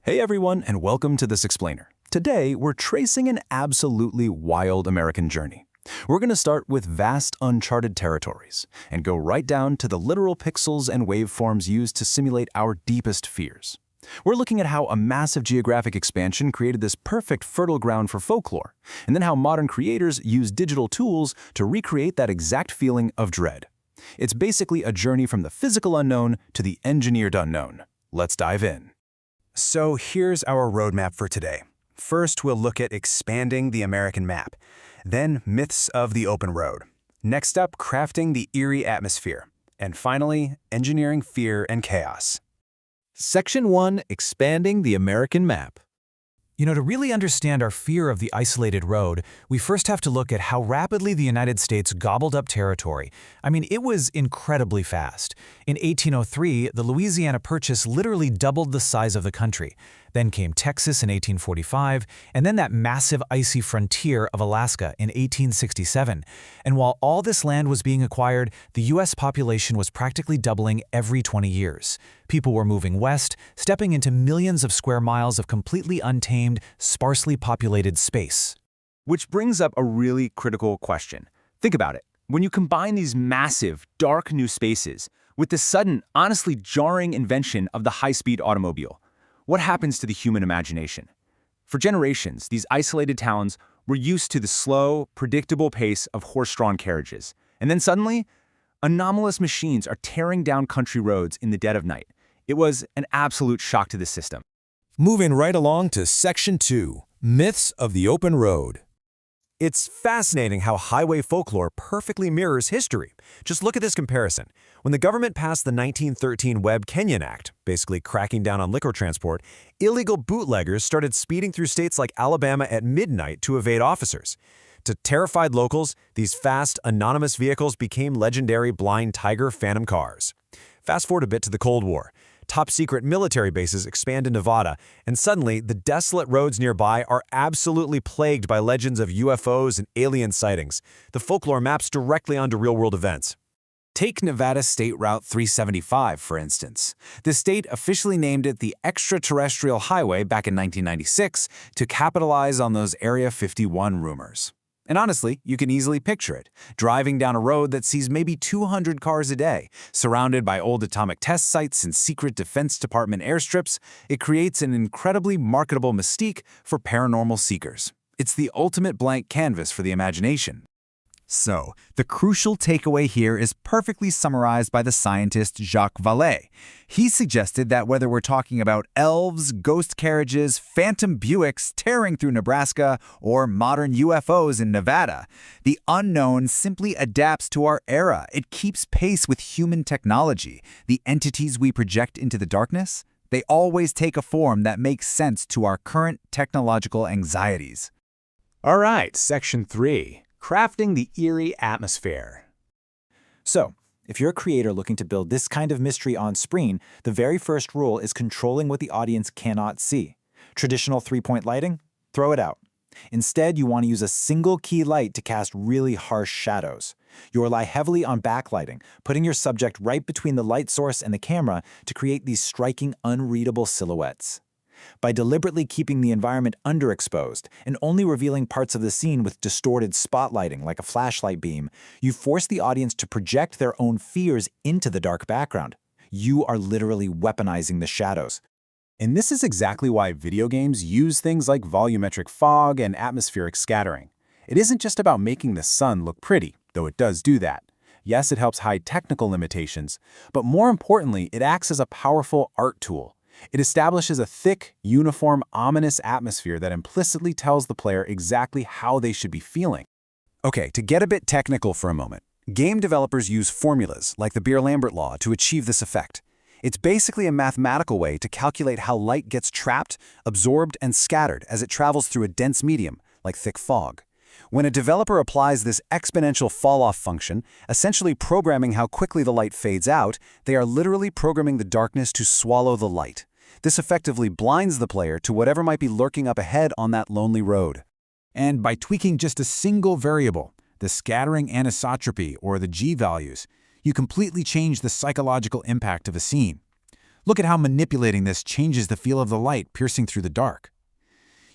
Hey everyone, and welcome to This Explainer. Today, we're tracing an absolutely wild American journey. We're going to start with vast, uncharted territories and go right down to the literal pixels and waveforms used to simulate our deepest fears. We're looking at how a massive geographic expansion created this perfect fertile ground for folklore, and then how modern creators use digital tools to recreate that exact feeling of dread. It's basically a journey from the physical unknown to the engineered unknown. Let's dive in. So here's our roadmap for today. First, we'll look at expanding the American map. Then, myths of the open road. Next up, crafting the eerie atmosphere. And finally, engineering fear and chaos. Section 1. Expanding the American map. To really understand our fear of the isolated road, we first have to look at how rapidly the United States gobbled up territory. It was incredibly fast. In 1803, the Louisiana Purchase literally doubled the size of the country. Then came Texas in 1845, and then that massive icy frontier of Alaska in 1867. And while all this land was being acquired, the U.S. population was practically doubling every 20 years. People were moving west, stepping into millions of square miles of completely untamed, sparsely populated space. Which brings up a really critical question. Think about it. When you combine these massive, dark new spaces with the sudden, honestly jarring invention of the high-speed automobile, what happens to the human imagination? For generations, these isolated towns were used to the slow, predictable pace of horse-drawn carriages. And then suddenly, anomalous machines are tearing down country roads in the dead of night. It was an absolute shock to the system. Moving right along to Section 2, Myths of the Open Road. It's fascinating how highway folklore perfectly mirrors history. Just look at this comparison. When the government passed the 1913 Webb-Kenyon Act, basically cracking down on liquor transport, illegal bootleggers started speeding through states like Alabama at midnight to evade officers. To terrified locals, these fast, anonymous vehicles became legendary blind tiger phantom cars. Fast forward a bit to the Cold War. Top-secret military bases expand in Nevada, and suddenly the desolate roads nearby are absolutely plagued by legends of UFOs and alien sightings. The folklore maps directly onto real-world events. Take Nevada State Route 375, for instance. The state officially named it the Extraterrestrial Highway back in 1996 to capitalize on those Area 51 rumors. And honestly, you can easily picture it, driving down a road that sees maybe 200 cars a day, surrounded by old atomic test sites and secret Defense Department airstrips. It creates an incredibly marketable mystique for paranormal seekers. It's the ultimate blank canvas for the imagination. So, the crucial takeaway here is perfectly summarized by the scientist Jacques Vallée. He suggested that whether we're talking about elves, ghost carriages, phantom Buicks tearing through Nebraska, or modern UFOs in Nevada, the unknown simply adapts to our era. It keeps pace with human technology. The entities we project into the darkness, they always take a form that makes sense to our current technological anxieties. All right, Section 3. Crafting the eerie atmosphere. So, if you're a creator looking to build this kind of mystery on screen, the very first rule is controlling what the audience cannot see. Traditional three-point lighting? Throw it out. Instead, you want to use a single key light to cast really harsh shadows. You rely heavily on backlighting, putting your subject right between the light source and the camera to create these striking, unreadable silhouettes. By deliberately keeping the environment underexposed and only revealing parts of the scene with distorted spotlighting like a flashlight beam, you force the audience to project their own fears into the dark background. You are literally weaponizing the shadows. And this is exactly why video games use things like volumetric fog and atmospheric scattering. It isn't just about making the sun look pretty, though it does do that. Yes, it helps hide technical limitations, but more importantly, it acts as a powerful art tool. It establishes a thick, uniform, ominous atmosphere that implicitly tells the player exactly how they should be feeling. Okay, to get a bit technical for a moment, game developers use formulas like the Beer-Lambert law to achieve this effect. It's basically a mathematical way to calculate how light gets trapped, absorbed, and scattered as it travels through a dense medium, like thick fog. When a developer applies this exponential fall-off function, essentially programming how quickly the light fades out, they are literally programming the darkness to swallow the light. This effectively blinds the player to whatever might be lurking up ahead on that lonely road. And by tweaking just a single variable, the scattering anisotropy or the G values, you completely change the psychological impact of a scene. Look at how manipulating this changes the feel of the light piercing through the dark.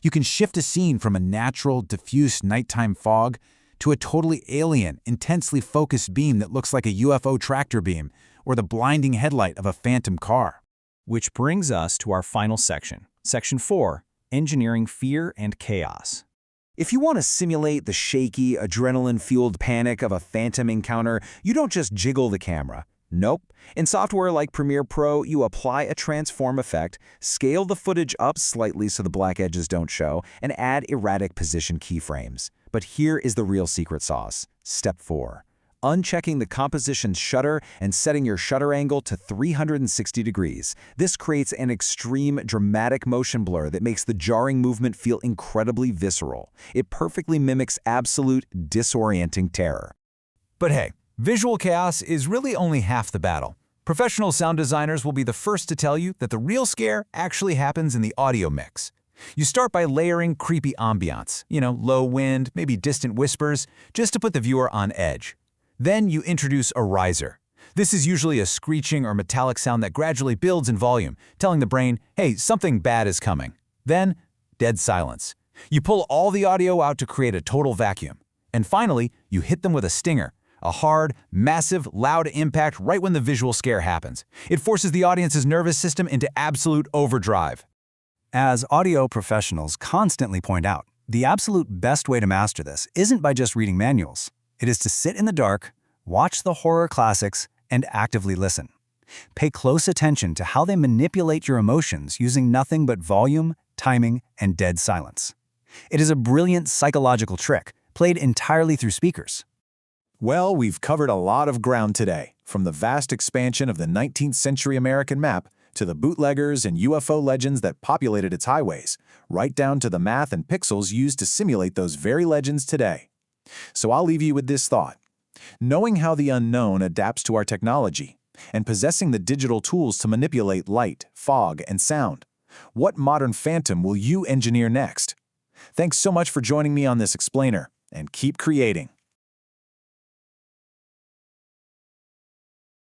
You can shift a scene from a natural, diffuse nighttime fog to a totally alien, intensely focused beam that looks like a UFO tractor beam or the blinding headlight of a phantom car. Which brings us to our final section, Section 4, Engineering Fear and Chaos. If you want to simulate the shaky, adrenaline-fueled panic of a phantom encounter, you don't just jiggle the camera. Nope. In software like Premiere Pro, you apply a transform effect, scale the footage up slightly so the black edges don't show, and add erratic position keyframes. But here is the real secret sauce. Step 4. Unchecking the composition shutter and setting your shutter angle to 360 degrees. This creates an extreme, dramatic motion blur that makes the jarring movement feel incredibly visceral. It perfectly mimics absolute, disorienting terror. But hey, visual chaos is really only half the battle. Professional sound designers will be the first to tell you that the real scare actually happens in the audio mix. You start by layering creepy ambiance, low wind, maybe distant whispers, just to put the viewer on edge. Then you introduce a riser. This is usually a screeching or metallic sound that gradually builds in volume, telling the brain, hey, something bad is coming. Then, dead silence. You pull all the audio out to create a total vacuum. And finally, you hit them with a stinger. A hard, massive, loud impact right when the visual scare happens. It forces the audience's nervous system into absolute overdrive. As audio professionals constantly point out, the absolute best way to master this isn't by just reading manuals. It is to sit in the dark, watch the horror classics, and actively listen. Pay close attention to how they manipulate your emotions using nothing but volume, timing, and dead silence. It is a brilliant psychological trick, played entirely through speakers. Well, we've covered a lot of ground today, from the vast expansion of the 19th century American map to the bootleggers and UFO legends that populated its highways, right down to the math and pixels used to simulate those very legends today. So I'll leave you with this thought. Knowing how the unknown adapts to our technology, and possessing the digital tools to manipulate light, fog, and sound, what modern phantom will you engineer next? Thanks so much for joining me on this explainer, and keep creating.